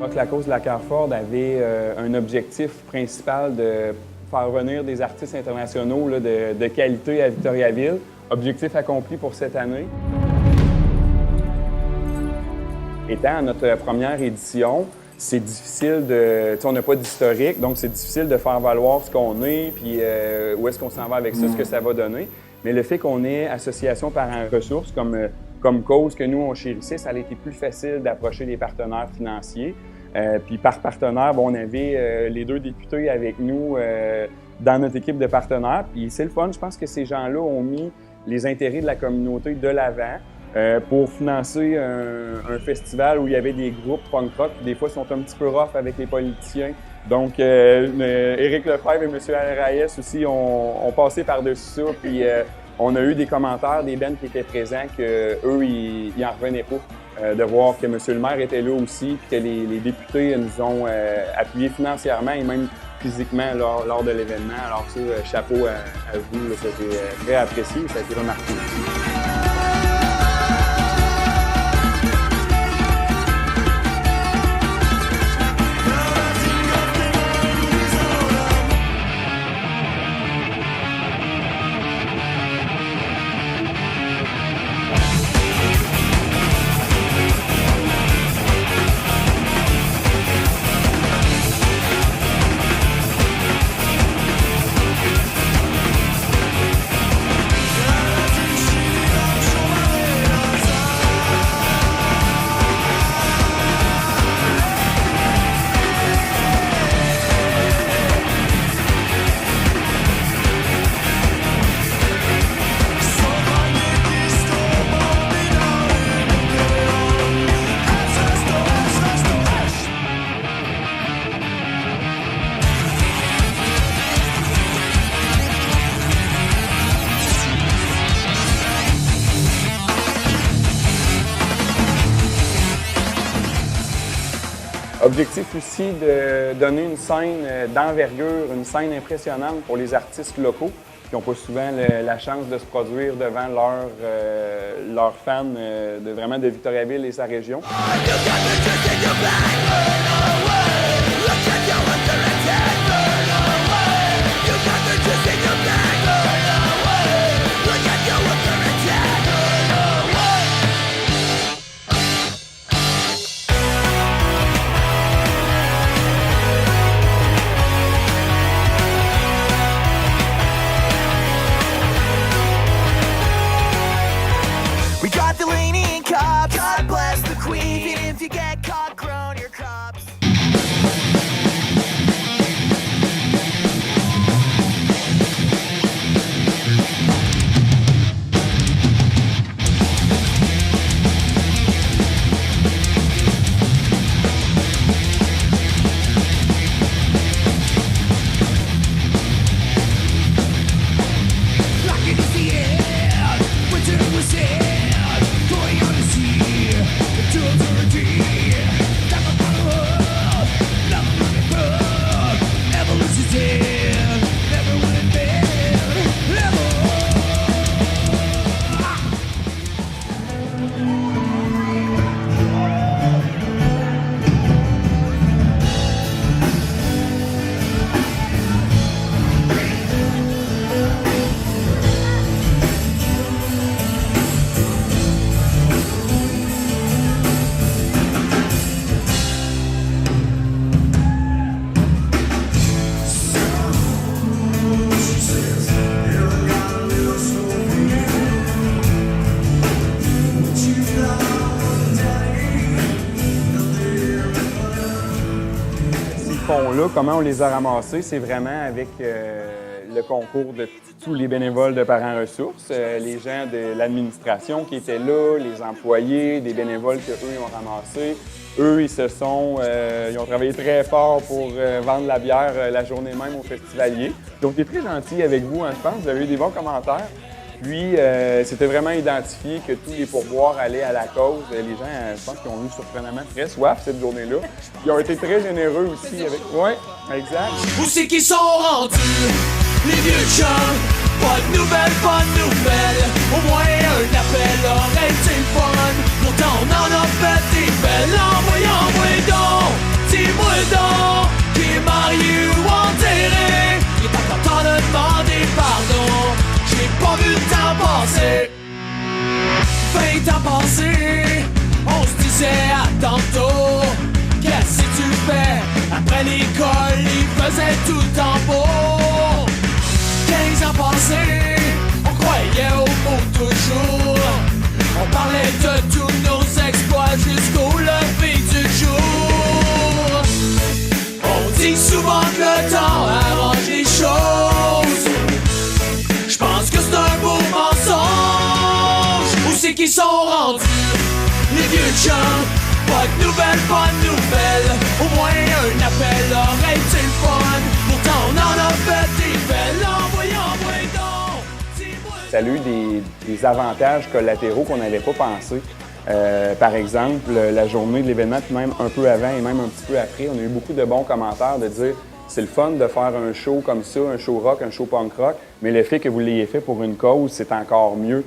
Donc, la cause de la Carrefour avait un objectif principal de faire venir des artistes internationaux là, de qualité à Victoriaville. Objectif accompli pour cette année. Étant à notre première édition, c'est difficile de... on n'a pas d'historique, donc c'est difficile de faire valoir ce qu'on est, puis où est-ce qu'on s'en va avec ça, ce que ça va donner. Mais le fait qu'on ait Association Parents Ressources comme cause que nous, on chérissait, ça a été plus facile d'approcher les partenaires financiers. Puis par partenaire, bon, on avait les 2 députés avec nous dans notre équipe de partenaires. Puis c'est le fun, je pense que ces gens-là ont mis les intérêts de la communauté de l'avant pour financer un festival où il y avait des groupes punk rock. Des fois, ils sont un petit peu rough avec les politiciens. Donc, Éric Lefebvre et M. Alraïs aussi ont passé par-dessus ça. Puis on a eu des commentaires des bands qui étaient présents qu'eux, ils n'en revenaient pas. De voir que M. le maire était là aussi, puis que les députés nous ont appuyés financièrement et même physiquement lors de l'événement. Alors ça, chapeau à vous, là, ça a été très apprécié, ça a été remarqué. Objectif aussi de donner une scène d'envergure, une scène impressionnante pour les artistes locaux qui n'ont pas souvent la chance de se produire devant leurs fans vraiment de Victoriaville et sa région. Là, comment on les a ramassés, c'est vraiment avec le concours de tous les bénévoles de Parents Ressources, les gens de l'administration qui étaient là, les employés, des bénévoles qu'eux ont ramassés. Eux, ils ont travaillé très fort pour vendre la bière la journée même aux festivaliers. Donc, ils étaient très gentils avec vous, hein, je pense. Vous avez eu des bons commentaires. Puis, c'était vraiment identifié que tous les pourboires allaient à la cause. Les gens, je pense qu'ils ont eu surprenamment très soif cette journée-là. Ils ont été très généreux aussi avec... Oui, exact. Où c'est qu'ils sont rendus, les vieux chums? Pas de nouvelles. Au moins un appel aurait été le fun. Pourtant, on en a fait des belles. Envoyez donc! passés. 20 ans passés, on se disait à tantôt. Qu'est-ce que tu fais? Après l'école, il faisait tout en beau. 15 ans passés, on croyait au mot toujours. On parlait de tous nos exploits jusqu'au lever du jour. On dit souvent que le temps arrange les choses. J'pense que c'est un beau mensonge. Où c'est qu'ils sont rendus, les vieux chums? Pas de nouvelles, pas de nouvelles. Au moins un appel aurait été le fun. Pourtant on en a fait des belles. Envoyez donc. Ça a eu des avantages collatéraux qu'on n'avait pas pensé. Par exemple, la journée de l'événement, puis même un peu avant et même un petit peu après, on a eu beaucoup de bons commentaires de dire c'est le fun de faire un show comme ça, un show rock, un show punk rock, mais le fait que vous l'ayez fait pour une cause, c'est encore mieux.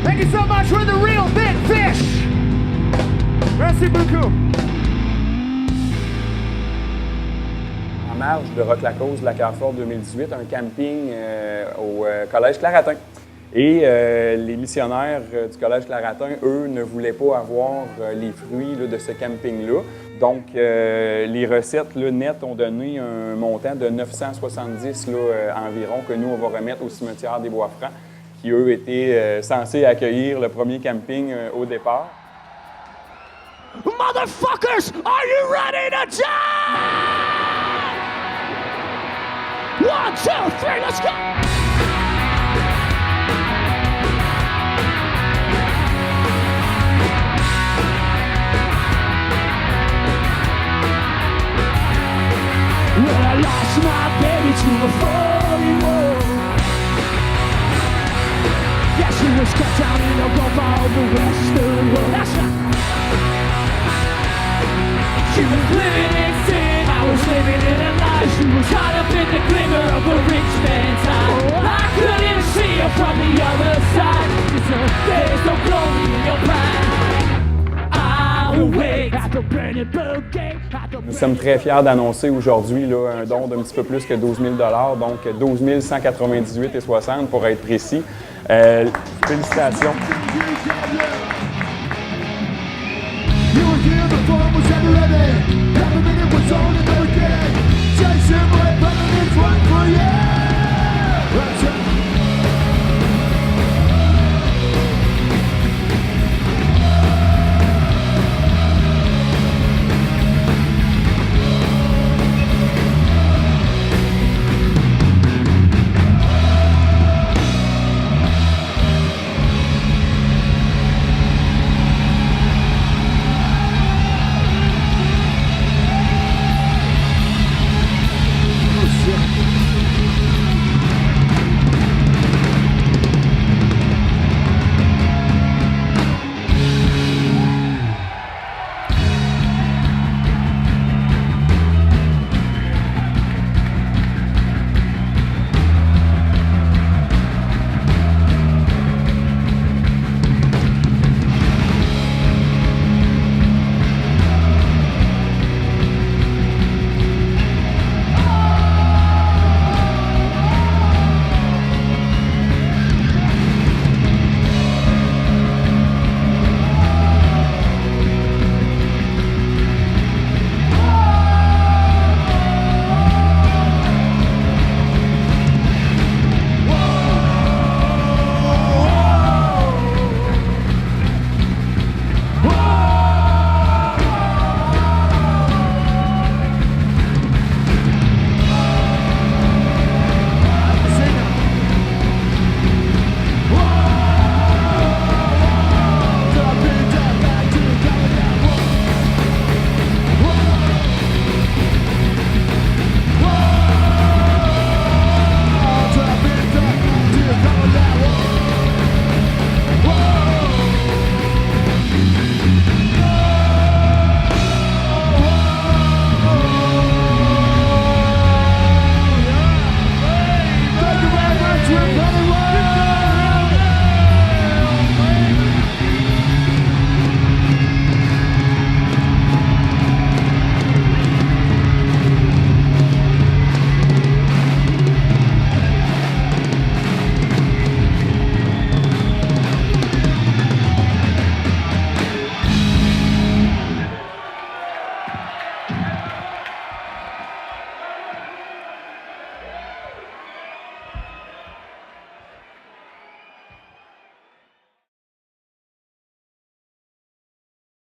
Thank you so much for the real big fish. Merci beaucoup. En marge de Rock la cause de la Carrefour 2018, un camping au Collège Claratin. Et les missionnaires du Collège Claratin, eux, ne voulaient pas avoir les fruits là, de ce camping-là. Donc, les recettes là, nettes ont donné un montant de 970 là, environ que nous, on va remettre au cimetière des Bois-Francs, qui, eux, étaient censés accueillir le premier camping au départ. Motherfuckers, are you ready to die? 1, 2, 3, let's go! Well, I lost my baby to a 40-year-old. Yeah, she was cut down in a rope all the western world. That's right. She was living in sin, I was living in a lie. She was caught up in the glimmer of a rich man's eye. I couldn't see her from the other side. She said, there's no glory in your pride. I'll wait at the burning gate. Nous sommes très fiers d'annoncer aujourd'hui là, un don d'un petit peu plus que 12 000 $, donc 12 198,60 pour être précis. Félicitations. You were here before it was ever ready. Every minute was on and again. Jason